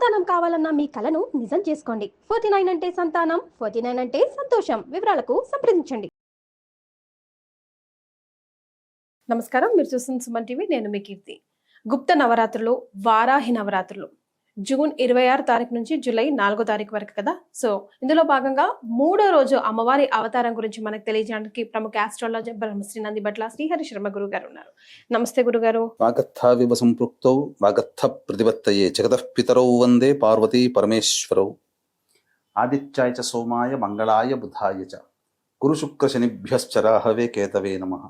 సంతానం కావాలన్న మీ కలను నిజం చేసుకోండి. 49 అంటే సంతానం, 49 అంటే సంతోషం. వివరాలకు సంప్రదించండి. నమస్కారం, మీరు చూస్తున్న సుమన్ టీవీ. నేను మీ కీర్తి. గుప్త నవరాత్రులు, వారాహి నవరాత్రులు జూన్ 26 తారీఖు నుంచి జూలై 4 తారీఖు వరకు కదా. సో ఇందులో భాగంగా 3వ రోజు అమ్మవారి అవతారం గురించి మనకు తెలియజేయడానికి ప్రముఖ ఆస్ట్రాలజర్ బ్రహ్మశ్రీ నందిబట్ల శ్రీహరి శర్మ గురువు గారు ఉన్నారు. నమస్తే గురుగారు. వాగర్థావివ సంపృక్తౌ వాగర్థ ప్రతిపత్తయే జగతః పితరౌ వందే పార్వతీ పరమేశ్వరౌ. ఆదిత్యాయ చ సోమాయ మంగళాయ బుధాయ చ గురు శుక్ర శనిభ్యశ్చరాహవే కేతవే నమః.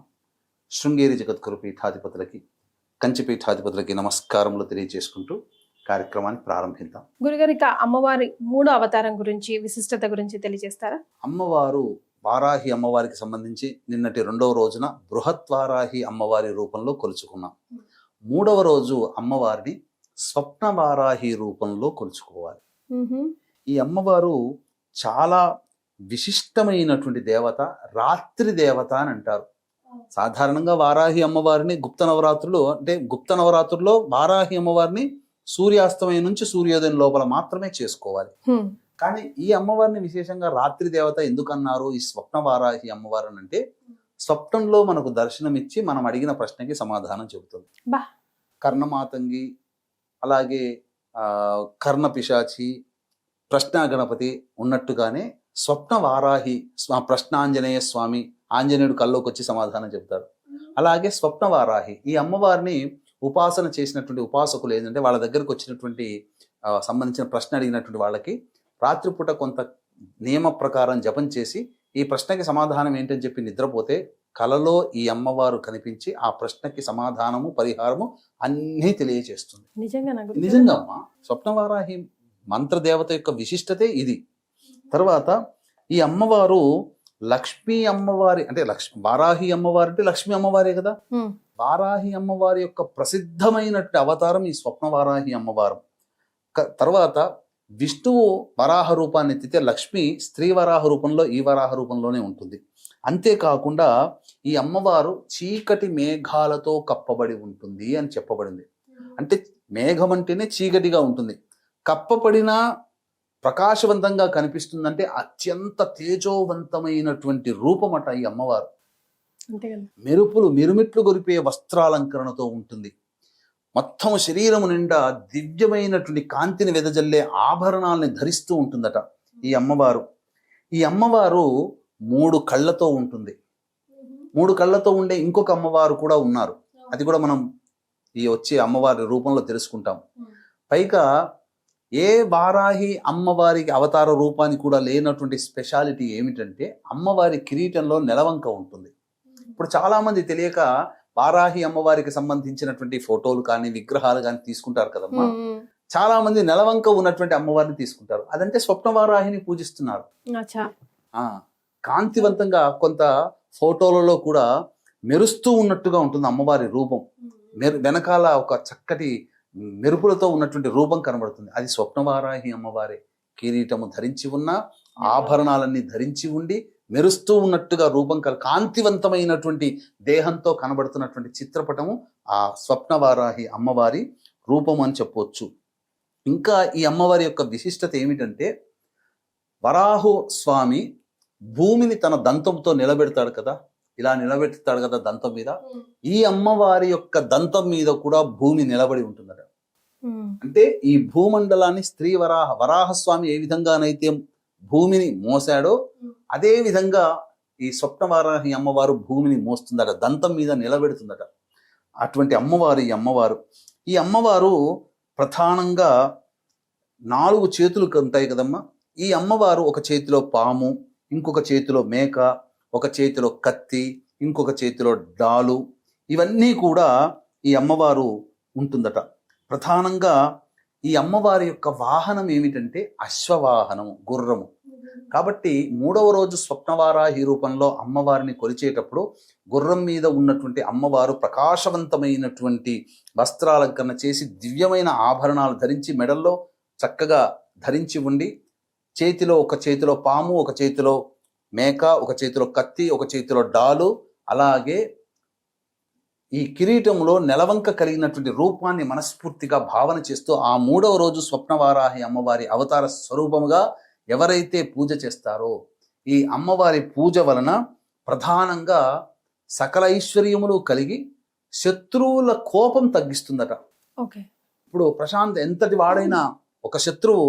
శృంగేరి జగద్గురు పీఠాధిపతులకి, కంచి పీఠాధిపతులకి నమస్కారములు తెలియజేసుకుంటూ కార్యక్రమాన్ని ప్రారంభిద్దాం. గురుగారు, ఇక అమ్మవారి 3వ అవతారం గురించి, విశిష్టత గురించి తెలియజేస్తారా? అమ్మవారు వారాహి అమ్మవారికి సంబంధించి నిన్నటి 2వ రోజున బృహత్ వారాహి అమ్మవారి రూపంలో కొలుచుకున్నాం. 3వ రోజు అమ్మవారిని స్వప్న వారాహి రూపంలో కొలుచుకోవాలి. ఈ అమ్మవారు చాలా విశిష్టమైనటువంటి దేవత, రాత్రి దేవత అని అంటారు. సాధారణంగా వారాహి అమ్మవారిని గుప్త నవరాత్రుల్లో వారాహి అమ్మవారిని సూర్యాస్తమయం నుంచి సూర్యోదయం లోపల మాత్రమే చేసుకోవాలి. కానీ ఈ అమ్మవారిని విశేషంగా రాత్రి దేవత ఎందుకన్నారు ఈ స్వప్న వారాహి అమ్మవారు అంటే, స్వప్నంలో మనకు దర్శనమిచ్చి మనం అడిగిన ప్రశ్నకి సమాధానం చెబుతుంది. కర్ణమాతంగి, అలాగే కర్ణ పిశాచి, ప్రశ్న గణపతి ఉన్నట్టుగానే స్వప్న వారాహి ప్రశ్నాంజనేయ స్వామి, ఆంజనేయుడు కల్లోకి వచ్చి సమాధానం చెబుతారు. అలాగే స్వప్న వారాహి ఈ అమ్మవారిని ఉపాసన చేసినటువంటి ఉపాసకులు ఏంటంటే, వాళ్ళ దగ్గరకు వచ్చినటువంటి సంబంధించిన ప్రశ్న అడిగినటువంటి వాళ్ళకి రాత్రిపూట కొంత నియమ ప్రకారం జపం చేసి ఈ ప్రశ్నకి సమాధానం ఏంటని చెప్పి నిద్రపోతే కలలో ఈ అమ్మవారు కనిపించి ఆ ప్రశ్నకి సమాధానము, పరిహారము అన్నీ తెలియజేస్తుంది. నిజంగా అమ్మ స్వప్నవారాహి మంత్రదేవత యొక్క విశిష్టతే ఇది. తర్వాత ఈ అమ్మవారు లక్ష్మీ అమ్మవారి అంటే వారాహి అమ్మవారి అంటే లక్ష్మీ అమ్మవారే కదా. వారాహి అమ్మవారి యొక్క ప్రసిద్ధమైనటువంటి అవతారం ఈ స్వప్న వారాహి అమ్మవారు. తర్వాత విష్ణువు వరాహ రూపాన్ని ఎత్తితే లక్ష్మి స్త్రీ వరాహ రూపంలో ఈ వరాహ రూపంలోనే ఉంటుంది. అంతేకాకుండా ఈ అమ్మవారు చీకటి మేఘాలతో కప్పబడి ఉంటుంది అని చెప్పబడింది. అంటే మేఘం అంటేనే చీకటిగా ఉంటుంది, కప్పబడిన ప్రకాశవంతంగా కనిపిస్తుందంటే అత్యంత తేజోవంతమైనటువంటి రూపమట ఈ అమ్మవారు. మెరుపులు మిరుమిట్లు గొరిపే వస్త్రాలంకరణతో ఉంటుంది. మొత్తం శరీరము నిండా దివ్యమైనటువంటి కాంతిని వెదజల్లే ఆభరణాలని ధరిస్తూ ఉంటుందట ఈ అమ్మవారు. ఈ అమ్మవారు 3 కళ్ళతో ఉంటుంది. 3 కళ్ళతో ఉండే ఇంకొక అమ్మవారు కూడా ఉన్నారు. అది కూడా మనం ఈ వచ్చే అమ్మవారి రూపంలో తెలుసుకుంటాం. పైగా ఏ వారాహి అమ్మవారికి అవతార రూపానికి కూడా లేనటువంటి స్పెషాలిటీ ఏమిటంటే, అమ్మవారి కిరీటంలో నెలవంక ఉంటుంది. ఇప్పుడు చాలా మంది తెలియక వారాహి అమ్మవారికి సంబంధించినటువంటి ఫోటోలు కానీ విగ్రహాలు కానీ తీసుకుంటారు కదమ్మా. చాలా మంది నెలవంక ఉన్నటువంటి అమ్మవారిని తీసుకుంటారు. అదంటే స్వప్న వారాహిని పూజిస్తున్నారు. కాంతివంతంగా కొంత ఫోటోలలో కూడా మెరుస్తూ ఉన్నట్టుగా ఉంటుంది అమ్మవారి రూపం. వెనకాల ఒక చక్కటి మెరుపులతో ఉన్నటువంటి రూపం కనబడుతుంది. అది స్వప్నవారాహి అమ్మవారే. కిరీటము ధరించి ఉన్న, ఆభరణాలన్నీ ధరించి ఉండి మెరుస్తూ ఉన్నట్టుగా రూపం కాంతివంతమైనటువంటి దేహంతో కనబడుతున్నటువంటి చిత్రపటము ఆ స్వప్నవారాహి అమ్మవారి రూపం అని చెప్పవచ్చు. ఇంకా ఈ అమ్మవారి యొక్క విశిష్టత ఏమిటంటే, వరాహు స్వామి భూమిని తన దంతంతో నిలబెడతాడు కదా, ఇలా నిలబెడతాడు కదా దంతం మీద. ఈ అమ్మవారి యొక్క దంతం మీద కూడా భూమి నిలబడి ఉంటుందట. అంటే ఈ భూమండలాన్ని వరాహస్వామి ఏ విధంగానైతే భూమిని మోసాడో అదే విధంగా ఈ స్వప్నవారాహి అమ్మవారు భూమిని మోస్తుందట, దంతం మీద నిలబెడుతుందట. అటువంటి అమ్మవారు ఈ అమ్మవారు. ఈ అమ్మవారు ప్రధానంగా 4 చేతులు ఉంటాయి కదమ్మా. ఈ అమ్మవారు ఒక చేతిలో పాము, ఇంకొక చేతిలో మేక, ఒక చేతిలో కత్తి, ఇంకొక చేతిలో డాలు, ఇవన్నీ కూడా ఈ అమ్మవారు ఉంటుందట. ప్రధానంగా ఈ అమ్మవారి యొక్క వాహనం ఏమిటంటే అశ్వవాహనము, గుర్రము. కాబట్టి 3వ రోజు స్వప్నవారాహి రూపంలో అమ్మవారిని కొలిచేటప్పుడు గుర్రం మీద ఉన్నటువంటి అమ్మవారు ప్రకాశవంతమైనటువంటి వస్త్రాలంకరణ చేసి దివ్యమైన ఆభరణాలు ధరించి మెడల్లో చక్కగా ధరించి ఉండి, ఒక చేతిలో పాము, ఒక చేతిలో మేక, ఒక చేతిలో కత్తి, ఒక చేతిలో డాలు, అలాగే ఈ కిరీటంలో నెలవంక కలిగినటువంటి రూపాన్ని మనస్ఫూర్తిగా భావన చేస్తూ ఆ 3వ రోజు స్వప్నవారాహి అమ్మవారి అవతార స్వరూపముగా ఎవరైతే పూజ చేస్తారో ఈ అమ్మవారి పూజ వలన ప్రధానంగా సకల ఐశ్వర్యములు కలిగి శత్రువుల కోపం తగ్గిస్తుందట. ఓకే. ఇప్పుడు ప్రశాంత్ ఎంతటి వాడైనా ఒక శత్రువు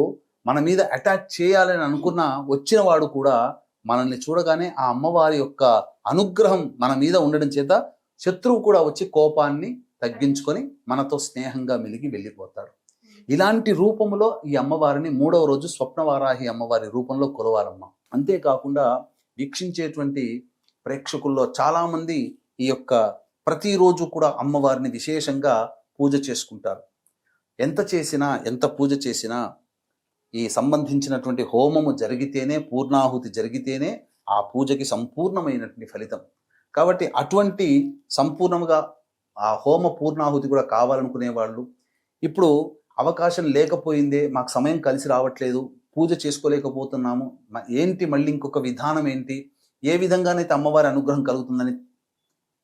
మన మీద అటాక్ చేయాలని అనుకున్న వచ్చిన వాడు కూడా మనల్ని చూడగానే ఆ అమ్మవారి యొక్క అనుగ్రహం మన మీద ఉండడం చేత శత్రువు కూడా వచ్చి కోపాన్ని తగ్గించుకొని మనతో స్నేహంగా మెలిగి వెళ్ళిపోతాడు. ఇలాంటి రూపంలో ఈ అమ్మవారిని 3వ రోజు స్వప్నవారాహి అమ్మవారి రూపంలో కొలవాలమ్మ. అంతేకాకుండా వీక్షించేటువంటి ప్రేక్షకుల్లో చాలామంది ఈ యొక్క ప్రతిరోజు కూడా అమ్మవారిని విశేషంగా పూజ చేసుకుంటారు. ఎంత పూజ చేసినా ఈ సంబంధించినటువంటి హోమము జరిగితేనే, పూర్ణాహుతి జరిగితేనే ఆ పూజకి సంపూర్ణమైనటువంటి ఫలితం. కాబట్టి అటువంటి సంపూర్ణంగా ఆ హోమ పూర్ణాహుతి కూడా కావాలనుకునే వాళ్ళు, ఇప్పుడు అవకాశం లేకపోయిందే, మాకు సమయం కలిసి రావట్లేదు, పూజ చేసుకోలేకపోతున్నాము, ఏంటి మళ్ళీ ఇంకొక విధానం ఏంటి, ఏ విధంగానైతే అమ్మవారి అనుగ్రహం కలుగుతుందని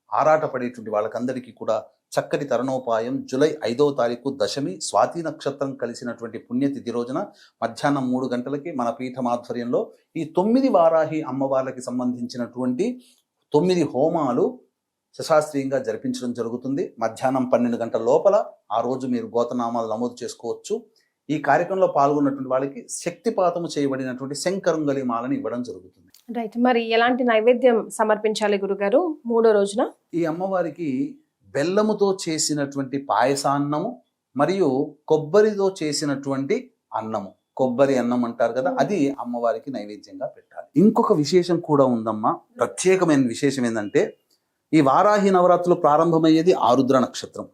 ఆరాటపడేటువంటి వాళ్ళకందరికీ కూడా చక్కటి తరుణోపాయం జూలై 5వ తారీఖు దశమి స్వాతి నక్షత్రం కలిసినటువంటి పుణ్యతిథి రోజున మధ్యాహ్నం 3 గంటలకి మన పీఠం ఆధ్వర్యంలో ఈ 9 వారాహి అమ్మవార్లకి సంబంధించినటువంటి 9 హోమాలు శశాస్త్రీయంగా జరిపించడం జరుగుతుంది. మధ్యాహ్నం 12 గంటల లోపల ఆ రోజు మీరు గోతనామాలు నమోదు చేసుకోవచ్చు. ఈ కార్యక్రమంలో పాల్గొన్నటువంటి వాళ్ళకి శక్తిపాతము చేయబడినటువంటి శంకరుంగలి మాలని ఇవ్వడం జరుగుతుంది. రైట్. మరి ఎలాంటి నైవేద్యం సమర్పించాలి గురుగారు 3వ రోజున? ఈ అమ్మవారికి బెల్లముతో చేసినటువంటి పాయసాన్నము మరియు కొబ్బరితో చేసినటువంటి అన్నము, కొబ్బరి అన్నం అంటారు కదా, అది అమ్మవారికి నైవేద్యంగా పెట్టాలి. ఇంకొక విశేషం కూడా ఉందమ్మా. ప్రత్యేకమైన విశేషం ఏంటంటే ఈ వారాహి నవరాత్రులు ప్రారంభమయ్యేది ఆరుద్ర నక్షత్రం.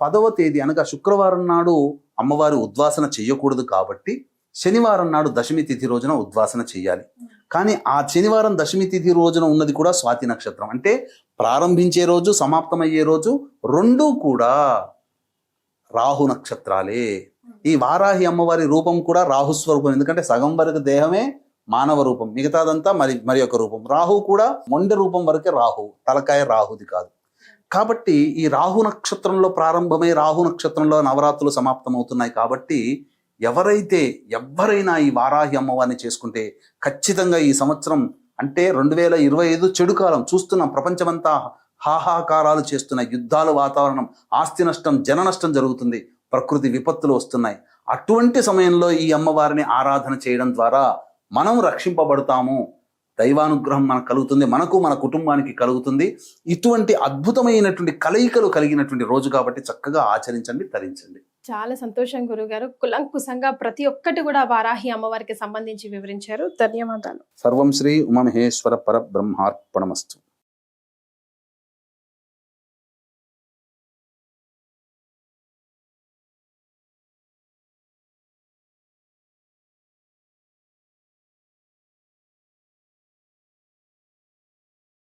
10వ తేదీ అనగా శుక్రవారం నాడు అమ్మవారి ఉద్వాసన చెయ్యకూడదు కాబట్టి శనివారం నాడు దశమి తిథి రోజున ఉద్వాసన చెయ్యాలి. కానీ ఆ శనివారం దశమి తిథి రోజున ఉన్నది కూడా స్వాతి నక్షత్రం. అంటే ప్రారంభించే రోజు, సమాప్తమయ్యే రోజు రెండూ కూడా రాహు నక్షత్రాలే. ఈ వారాహి అమ్మవారి రూపం కూడా రాహుస్వరూపం. ఎందుకంటే సగం వరకు దేహమే మానవ రూపం, మిగతాదంతా మరి ఒక రూపం. రాహు కూడా మొండె రూపం వరకే రాహు, తలకాయ రాహుది కాదు. కాబట్టి ఈ రాహు నక్షత్రంలో ప్రారంభమై రాహు నక్షత్రంలో నవరాత్రులు సమాప్తమవుతున్నాయి. కాబట్టి ఎవరైనా ఈ వారాహి అమ్మవారిని చేసుకుంటే ఖచ్చితంగా ఈ సంవత్సరం అంటే 2025 చెడు కాలం చూస్తున్నాం. ప్రపంచమంతా హాహాకారాలు చేస్తున్నాయి, యుద్ధాలు, వాతావరణం, ఆస్తి నష్టం, జన నష్టం జరుగుతుంది, ప్రకృతి విపత్తులు వస్తున్నాయి. అటువంటి సమయంలో ఈ అమ్మవారిని ఆరాధన చేయడం ద్వారా మనం రక్షింపబడతాము, దైవానుగ్రహం మనకు కలుగుతుంది, మనకు మన కుటుంబానికి కలుగుతుంది. ఇటువంటి అద్భుతమైనటువంటి కలయికలు కలిగినటువంటి రోజు కాబట్టి చక్కగా ఆచరించండి, తరించండి. చాలా సంతోషం గురుగారు. కులంకుశంగా ప్రతి ఒక్కటి కూడా వారాహి అమ్మవారికి సంబంధించి వివరించారు. ధన్యవాదాలు. సర్వం శ్రీ ఉమామహేశ్వర పరబ్రహ్మార్పణమస్తు.